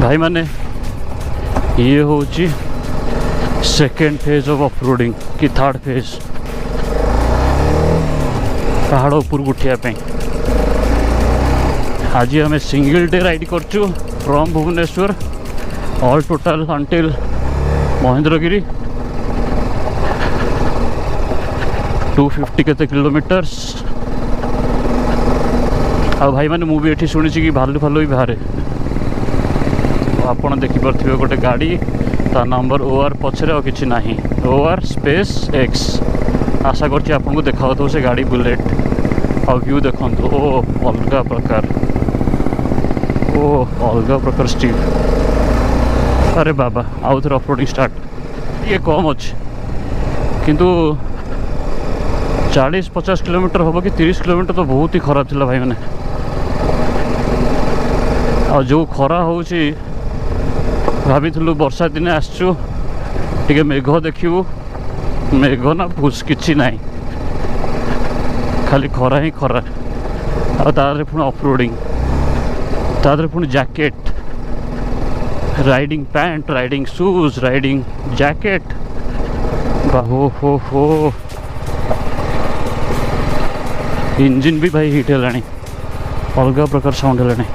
भाई माने ये हूँ सेकेंड फेज ऑफ ऑफरोडिंग कि थर्ड फेज पहाड़ ऊपर उठिया आज आम सिंगल डे राइड करचु from Bhubaneswar all total until Mahendragiri 250 केते किलोमीटर्स। आ भाई मैंने मुझे ये शुणी कि भालू फालू भी बाहर आप देखिपे गोटे गाड़ी ता नंबर OR पछरे और किसी ना OR स्पेस X आशा करछि आपको देखा तो से गाड़ी बुलेट आ व्यू देखो ओ अलग प्रकार ओ अलग प्रकार स्टील। अरे बाबा आउ थे ऑफरोडिंग स्टार्ट ये कम अच्छे किंतु 40-50 किलोमीटर हम कि 30 किलोमीटर तो बहुत ही खराब थिला भाई मैंने। आ जो खरा हो भाभी वर्षा दिने आसचु टे मेघ देखू मेघ ना फुस कि ना खाली खरा ही खरा आरे पुणी ऑफरोडिंग तादरे पुणी jacket riding pant riding shoes riding jacket हो इंजिन भी भाई हिट है अलग प्रकार साउंड है।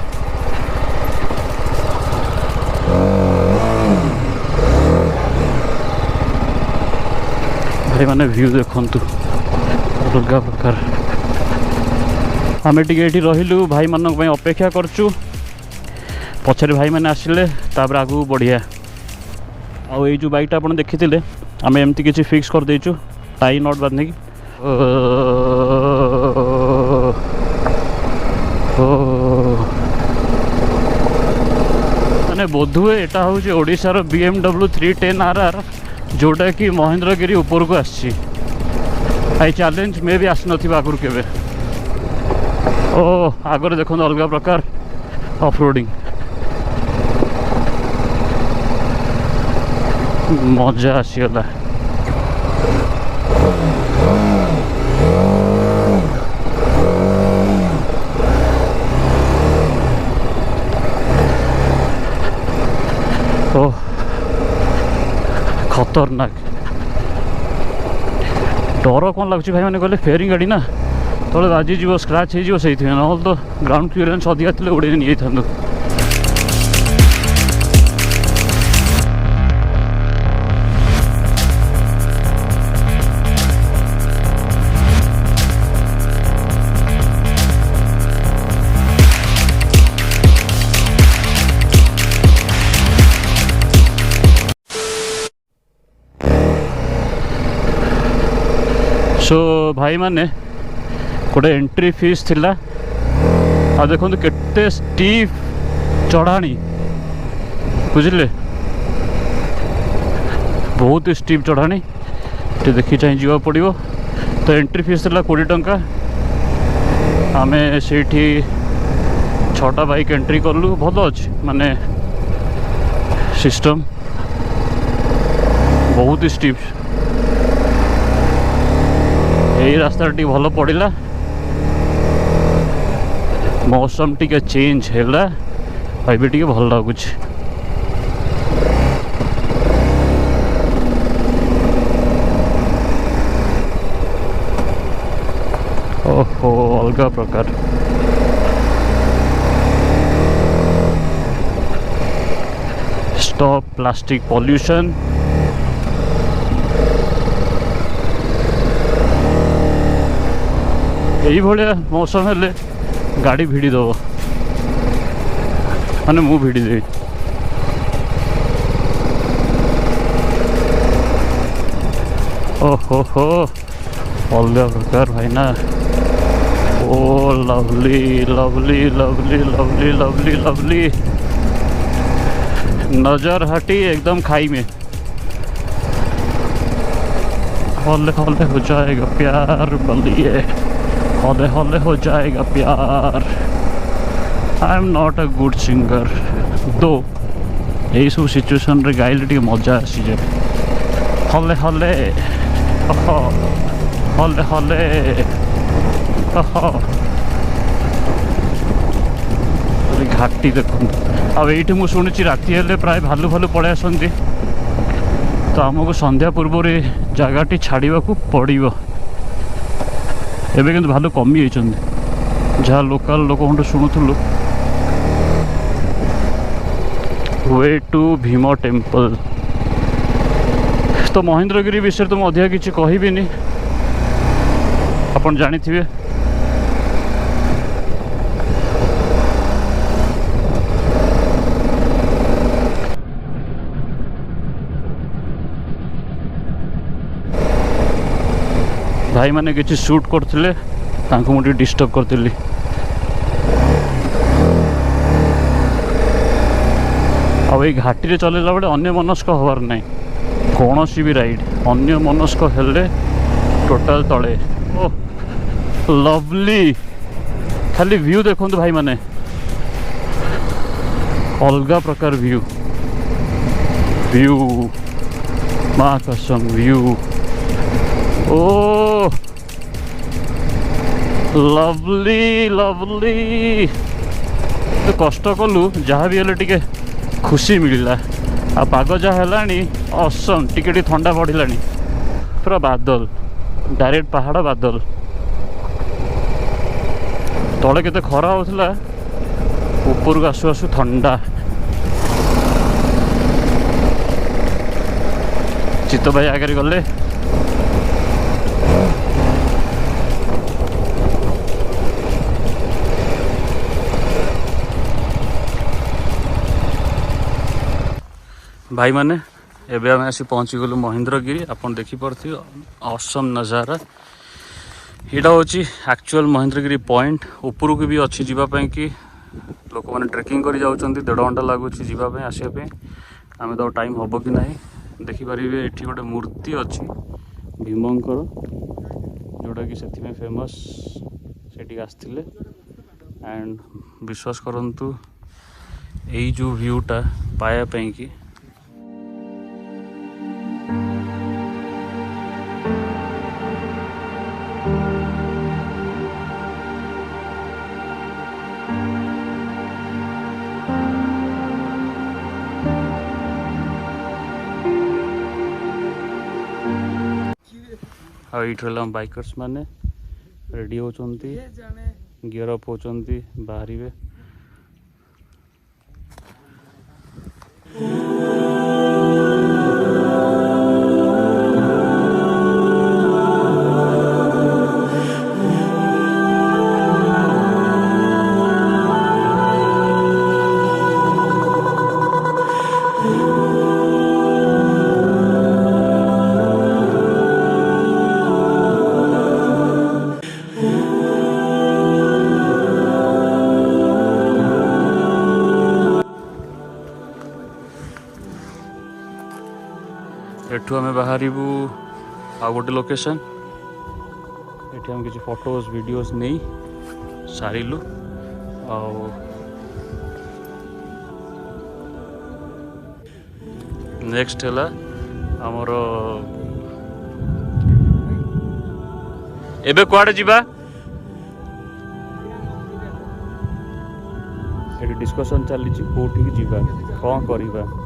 भाई माने व्यू देखंतु अलग प्रकार आम टे रहिलु भाई मानक अपेक्षा करचु पछरे भाई मैंने आसिले तापर आगु बढ़िया आ जो बाइकटा आप देखी आम एमती किसी फिक्स कर देचु टाई नट बांधे कि मैंने बोधुए यहाँ हूँ ओडिशार BMW 310 RR जोटा कि महेंद्रगिरी ऊपर को आसी आई चैलेंज में भी आसी नथिबा आगुर केबे ओ आगर देखो अलग प्रकार ऑफरोडिंग मजा आसीगला। ओ खतरनाक डर कौन लगुच भाई मैंने कहले फेयरिंग गाड़ी ना तले बाजी जीव स्क्राच हो से ना तो ग्राउंड क्लियरेंस अधिका थे उड़े नहीं था। सो भाई माने गोटे एंट्री फीस थिला आ देखो केते स्टीप चढ़ाणी बुझले बहुत स्टीप चढ़ाणी टे देखी चाहिए जीवा पड़ो तो एंट्री फीस थिला 20 टंका आमे सेठी 6टा बाइक एंट्री कलु भल अच्छे माने सिस्टम बहुत स्टीप यही रास्ता टी भल पड़ा मौसम टी चेंज है भाई टी भल लगुच। ओहो अलग प्रकार स्टॉप प्लास्टिक पॉल्यूशन यही भाया मौसम हेले गाड़ी भिड़ी दब माने मु भिड़ी देवी ओहो हो अलग प्रकार भाई ना ओ lovely lovely lovely lovely lovely lovely नजर हटी एकदम खाई में हौले हौले हो जाएगा प्यार बलिए हौले हौले हो जाएगा प्यार। I am not a good singer दो यही सब सिचुएशन रे गाइले टी मजा आसी जाए हौले हौले हौले हौले घाटी देखो आईटी मुझे शुणी राति हेले प्राय भालू भालू पड़े आसती तो आमको संध्या पूर्व जगह छाड़ा पड़ो एवं कि भालू कमी जहाँ लोकल लोक शुणुलु वे टू भीम टेम्पल। तो महेंद्रगिरी विषय तो मुझे किसी कहबी आपन जानी थे भाई मैंने किसी शूट करते मुझे डिस्टर्ब करती अब ये घाटी रे चलेला बेले अन्य मनस्क हबार ना कौन सी भी राइड अन्य मनस्क हेले टोटाल तले। ओ लवली खाली व्यू देखो भाई माने अलग प्रकार व्यू व्यू माँ कसम व्यू ओ लवली लवली तो कष्ट कलु जहाँ भी हेले टिके खुशी मिलला आ पाग जहाँ है असम टिके ठंडा बढ़ला पूरा बादल डायरेक्ट पहाड़ बादल तले केते खरा होता ऊपर को आसु आसु ठंडा। चित्त भाई आगे गले भाई माने एबे आम आसी पहुँची गलु महेंद्रगिरी आपन देखी पार्थि असम नजारा यहाँ हूँ एक्चुअल महेंद्रगिरी पॉइंट ऊपर को भी अच्छी जीवाई कि लोक मैंने ट्रेकिंग कर जाऊँच 1.5 घंटा लगुच जीवाई आसपे आम तो टाइम हम कि ना देखिपारे ये गोटे मूर्ति अच्छी भीमंकर जोटा कि से फेमस से आसते एंड विश्वास करंतु यही जो व्यूटा पायापाई कि ये बाइकर्स माने रेडी होचंती गियर अप होचंती बाहरी वे एठू आम बाहर आ गोटे लोकेशन ये आम किसी फोटोज वीडियोस नहीं सारिलु नेक्स्ट है आमर एबे कुआडे जीवा ये डिस्कशन चली कौटी जीवा कौन करवा